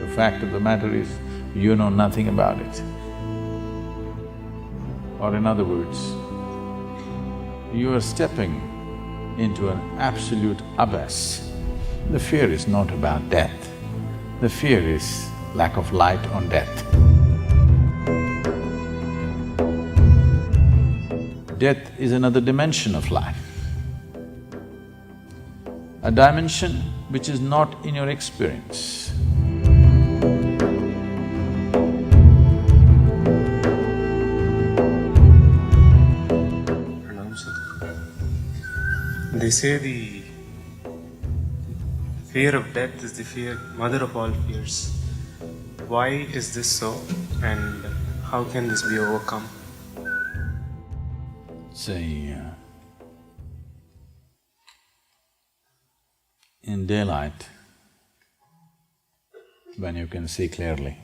The fact of the matter is, you know nothing about it. Or in other words, you are stepping into an absolute abyss. The fear is not about death, the fear is lack of light on death. Death is another dimension of life, a dimension which is not in your experience. They say the fear of death is the mother of all fears. Why is this so, and how can this be overcome? Say, in daylight, when you can see clearly,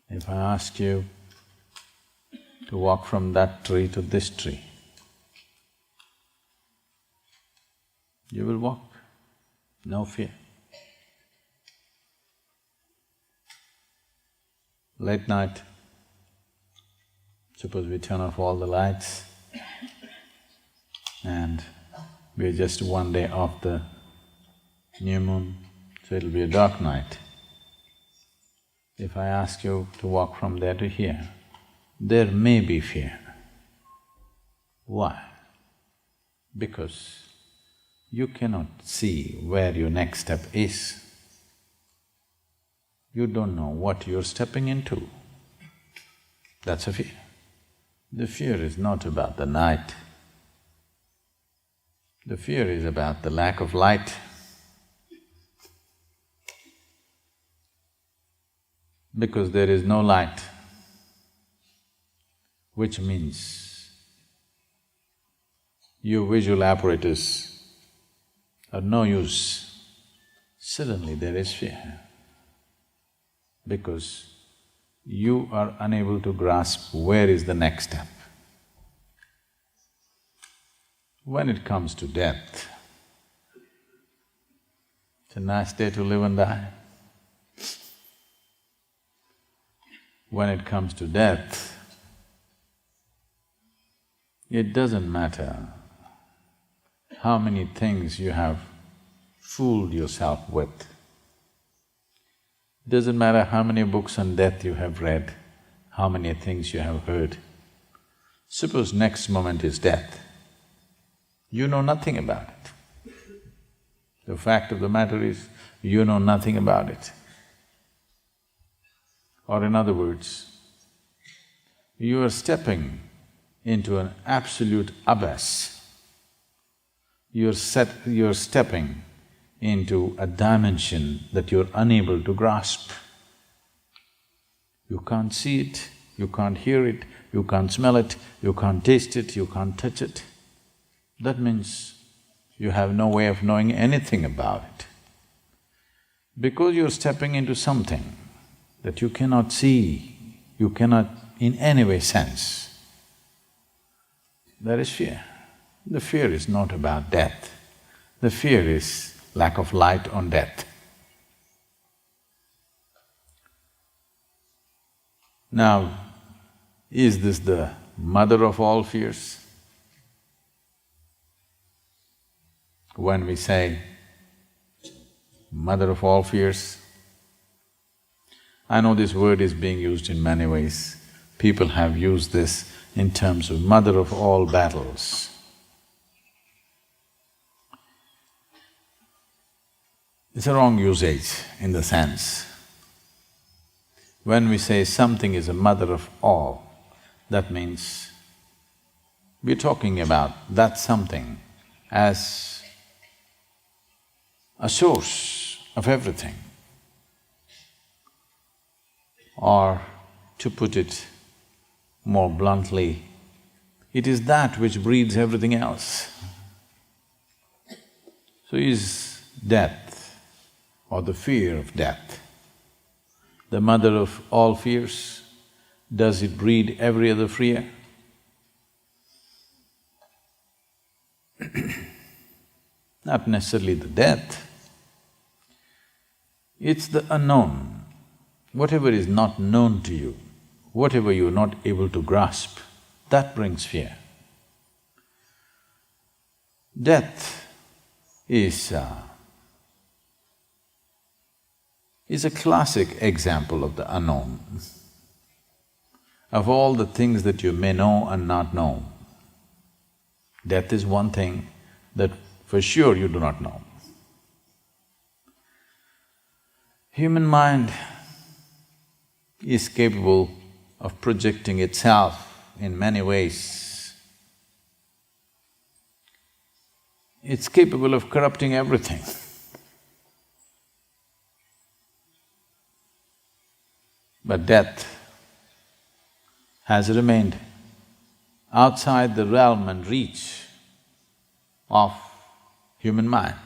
if I ask you to walk from that tree to this tree, you will walk, no fear. Late night, suppose we turn off all the lights and we're just one day off the new moon, so it'll be a dark night. If I ask you to walk from there to here, there may be fear. Why? Because you cannot see where your next step is. You don't know what you're stepping into. That's a fear. The fear is not about the night. The fear is about the lack of light. Because there is no light, which means your visual apparatus are no use, suddenly there is fear. Because you are unable to grasp where is the next step. When it comes to death, it's a nice day to live and die. When it comes to death, it doesn't matter how many things you have fooled yourself with. Doesn't matter how many books on death you have read, how many things you have heard. Suppose next moment is death, you know nothing about it. The fact of the matter is, you know nothing about it. Or in other words, you are stepping into an absolute abyss. You're stepping into a dimension that you're unable to grasp. You can't see it, you can't hear it, you can't smell it, you can't taste it, you can't touch it. That means you have no way of knowing anything about it. Because you're stepping into something that you cannot see, you cannot in any way sense, there is fear. The fear is not about death, the fear is lack of light on death. Now, is this the mother of all fears? When we say mother of all fears, I know this word is being used in many ways. People have used this in terms of mother of all battles. It's a wrong usage in the sense, when we say something is a mother of all, that means we're talking about that something as a source of everything. Or to put it more bluntly, it is that which breeds everything else. So is death or the fear of death the mother of all fears? Does it breed every other fear? Not necessarily the death. It's the unknown. Whatever is not known to you, whatever you're not able to grasp, that brings fear. Death is a classic example of the unknown. Of all the things that you may know and not know, death is one thing that for sure you do not know. Human mind is capable of projecting itself in many ways. It's capable of corrupting everything. But death has remained outside the realm and reach of human mind.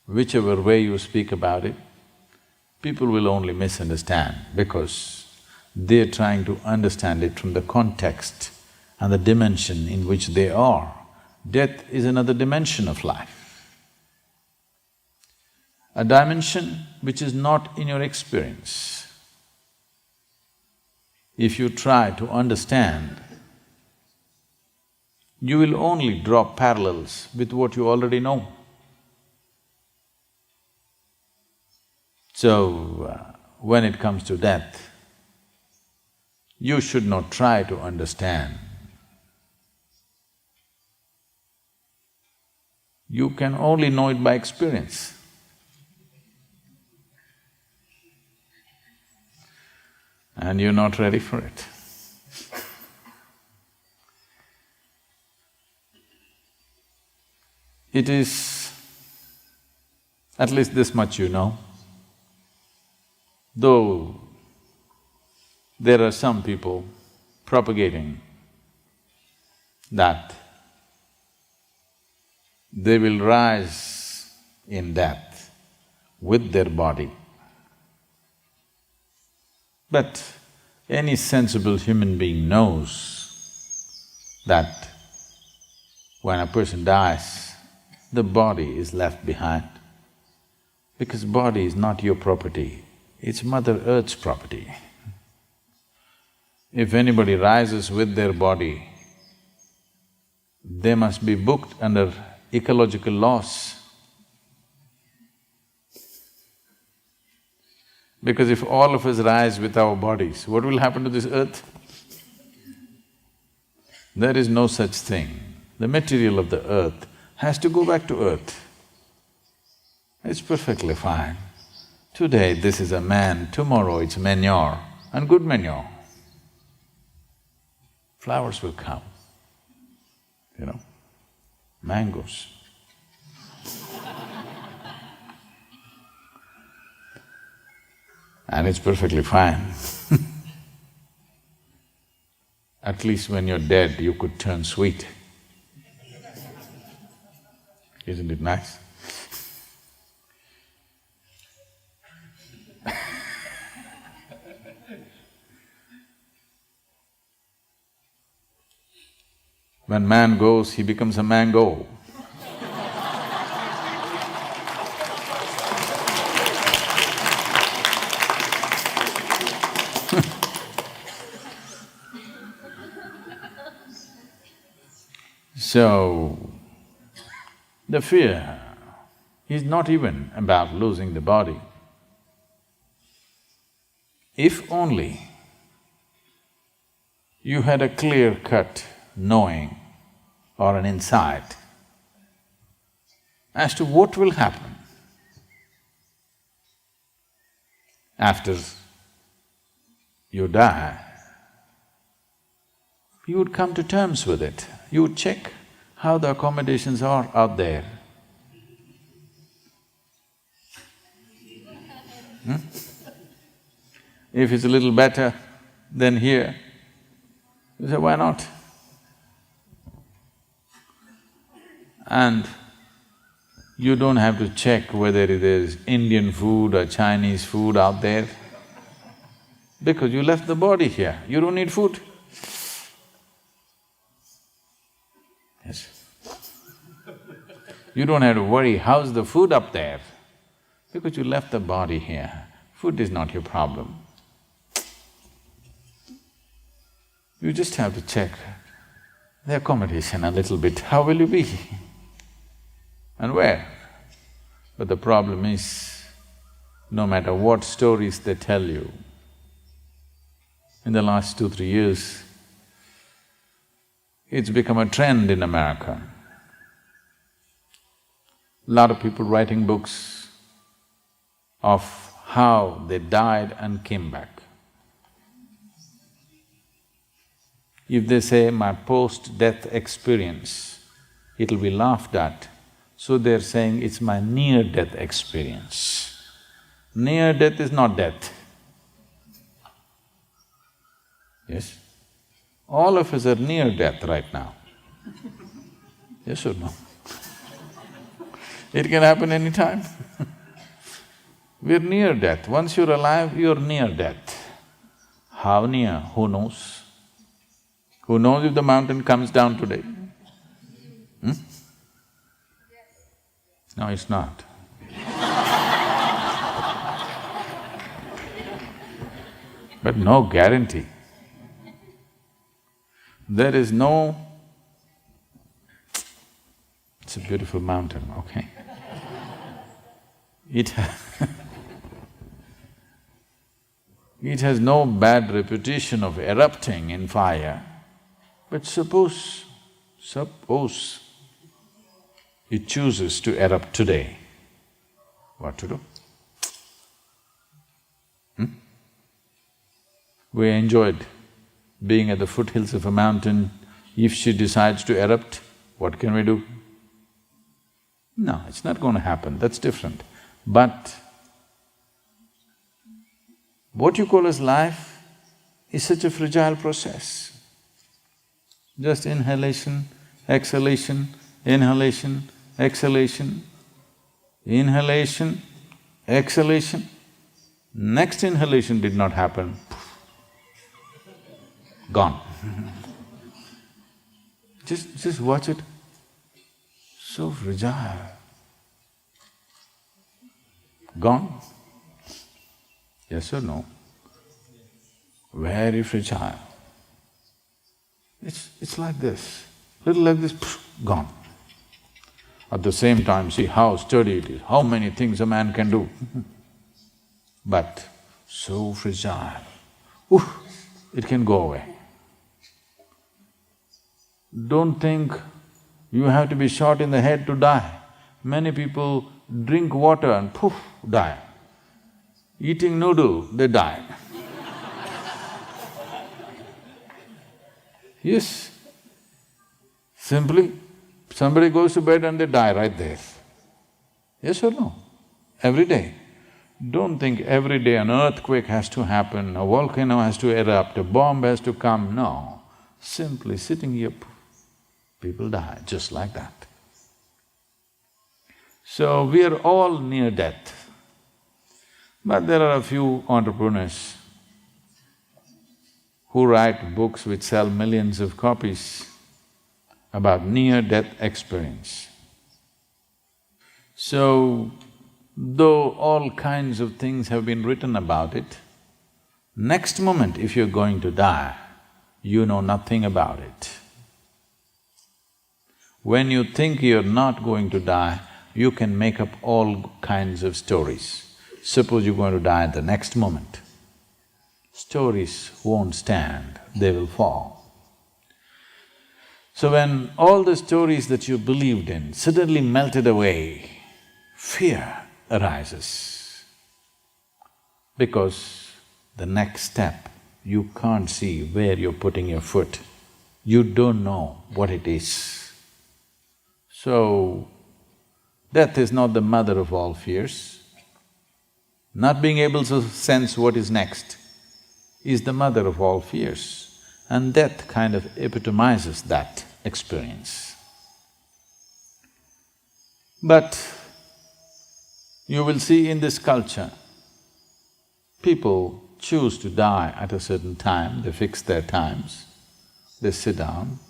Whichever way you speak about it, people will only misunderstand because they're trying to understand it from the context and the dimension in which they are. Death is another dimension of life, a dimension which is not in your experience. If you try to understand, you will only draw parallels with what you already know. So, when it comes to death, you should not try to understand. You can only know it by experience. And you're not ready for it. It is… at least this much you know. Though there are some people propagating that they will rise in death with their body. But any sensible human being knows that when a person dies, the body is left behind. Because body is not your property, it's Mother Earth's property. If anybody rises with their body, they must be booked under ecological laws. Because if all of us rise with our bodies, what will happen to this earth? There is no such thing. The material of the earth has to go back to earth. It's perfectly fine. Today this is a man, tomorrow it's manure, and good manure. Flowers will come, you know, mangoes. And it's perfectly fine. At least when you're dead, you could turn sweet. Isn't it nice? When man goes, he becomes a mango. So, the fear is not even about losing the body. If only you had a clear-cut knowing or an insight as to what will happen after you die, you would come to terms with it. You would check how the accommodations are out there. If it's a little better than here, you say, why not? And you don't have to check whether it is Indian food or Chinese food out there, because you left the body here, you don't need food. Yes. You don't have to worry, how's the food up there? Because you left the body here. Food is not your problem. You just have to check the accommodation a little bit, how will you be? And where? But the problem is, no matter what stories they tell you, in the last 2-3 years, it's become a trend in America. Lot of people writing books of how they died and came back. If they say my post-death experience, it'll be laughed at, so they're saying it's my near-death experience. Near-death is not death. Yes? All of us are near death right now. Yes or no? It can happen anytime. We're near death. Once you're alive, you're near death. How near? Who knows? Who knows if the mountain comes down today? No, it's not. But no guarantee. There is no… It's a beautiful mountain, okay? It it has no bad reputation of erupting in fire, but suppose it chooses to erupt today, what to do? We enjoyed being at the foothills of a mountain. If she decides to erupt, what can we do? No, it's not going to happen, that's different. But what you call as life is such a fragile process. Just inhalation, exhalation, inhalation, exhalation, inhalation, exhalation. Next inhalation did not happen, gone. Just watch it. So fragile. Gone? Yes or no? Very fragile. It's like this, little like this, gone. At the same time, see how sturdy it is, how many things a man can do. But so fragile, it can go away. Don't think you have to be shot in the head to die. Many people drink water and poof, die. Eating noodle, they die. Yes, simply somebody goes to bed and they die right there. Yes or no? Every day. Don't think every day an earthquake has to happen, a volcano has to erupt, a bomb has to come, no. Simply sitting here, people die just like that. So we are all near death. But there are a few entrepreneurs who write books which sell millions of copies about near-death experience. So, though all kinds of things have been written about it, next moment if you're going to die, you know nothing about it. When you think you're not going to die, you can make up all kinds of stories. Suppose you're going to die at the next moment. Stories won't stand, they will fall. So when all the stories that you believed in suddenly melted away, fear arises. Because the next step, you can't see where you're putting your foot. You don't know what it is. So, death is not the mother of all fears. Not being able to sense what is next is the mother of all fears, and death kind of epitomizes that experience. But you will see in this culture, people choose to die at a certain time, they fix their times, they sit down,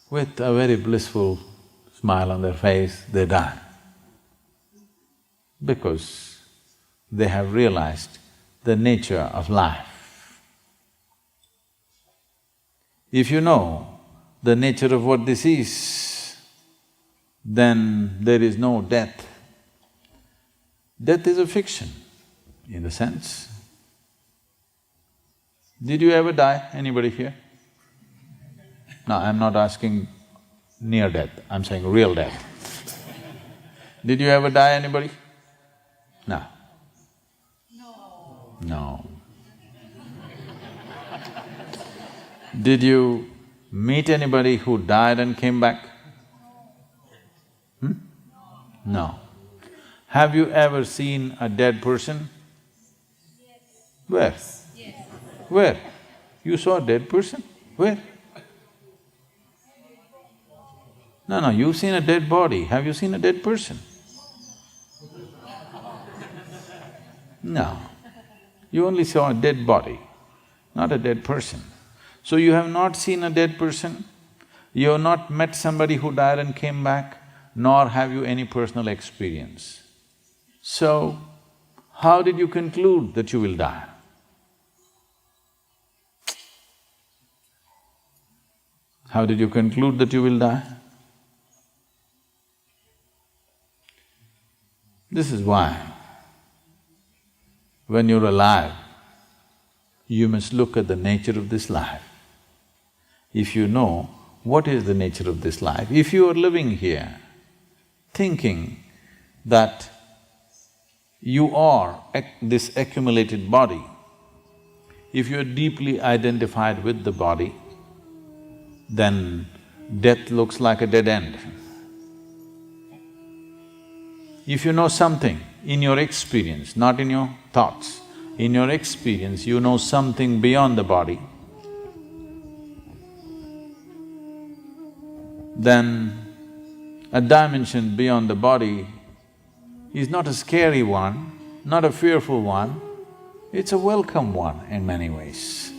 with a very blissful smile on their face, they die. because they have realized the nature of life. If you know the nature of what this is, then there is no death. Death is a fiction, in a sense. Did you ever die, anybody here? No, I'm not asking near death, I'm saying real death. Did you ever die, anybody? No. No. Did you meet anybody who died and came back? No. Have you ever seen a dead person? Where? Where? You saw a dead person? Where? No, you've seen a dead body. Have you seen a dead person? No. You only saw a dead body, not a dead person. So you have not seen a dead person, you have not met somebody who died and came back, nor have you any personal experience. So, how did you conclude that you will die? How did you conclude that you will die? This is why, when you're alive, you must look at the nature of this life. If you know what is the nature of this life, if you are living here thinking that you are this accumulated body, if you are deeply identified with the body, then death looks like a dead end. If you know something in your experience, not in your thoughts, in your experience you know something beyond the body, then a dimension beyond the body is not a scary one, not a fearful one, it's a welcome one in many ways.